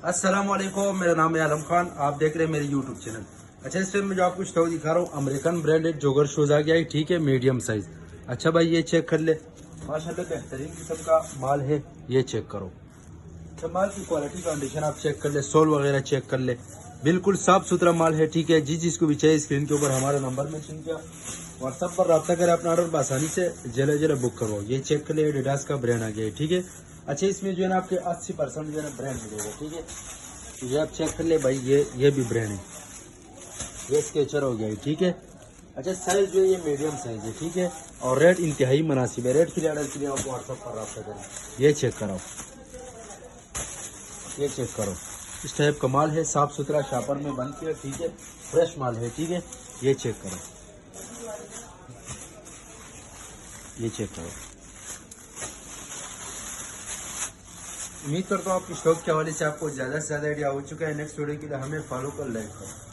अस्सलाम वालेकुम, मेरा नाम है आलम खान। आप देख रहे हैं मेरे यूट्यूब चैनल। अच्छा, इस टाइम में जो आपको स्टॉक दिखा रहा हूँ, अमेरिकन ब्रांडेड जोगर शूज आ गया है। ठीक है, मीडियम साइज। अच्छा भाई, ये चेक कर ले, माशाल्लाह बेहतरीन किस्म का माल है। ये चेक करो, अच्छा माल की क्वालिटी कंडीशन आप चेक कर ले, सोल वगैरह चेक कर ले, बिल्कुल साफ सुथरा माल है। ठीक है, जिसको भी चाहिए स्क्रीन के ऊपर हमारा नंबर मेंशन किया, व्हाट्सएप पर रब्ता करें, अपना ऑर्डर आसानी से जल्द जल्द बुक करवाओ। ये चेक कर ले, एडिडास का ब्रांड आ गया है। ठीक है, अच्छा इसमें जो है ना आपके 80% जो है ना ब्रांड मिलेगा। ठीक है, तो ये आप चेक कर ले भाई, ये भी ब्रांड है, ये स्केचर हो गया है। ठीक है, अच्छा साइज जो है ये मीडियम साइज है। ठीक है, और रेट इंतहाई मुनासिब है। रेट के लिए ऑर्डर के लिए आपको व्हाट्सएप पर रब्ता करें। ये चेक कराओ, ये चेक करो, इस टाइप का माल है, साफ सुथरा शापर में बन के। ठीक है, फ्रेश माल है। ठीक है, ये चेक करो, ये चेक करो। उम्मीद करता हूँ आपकी शॉप के हवाले से आपको ज़्यादा से ज़्यादा आइडिया हो चुका है। नेक्स्ट वीडियो के लिए हमें फॉलो कर लाइक करो।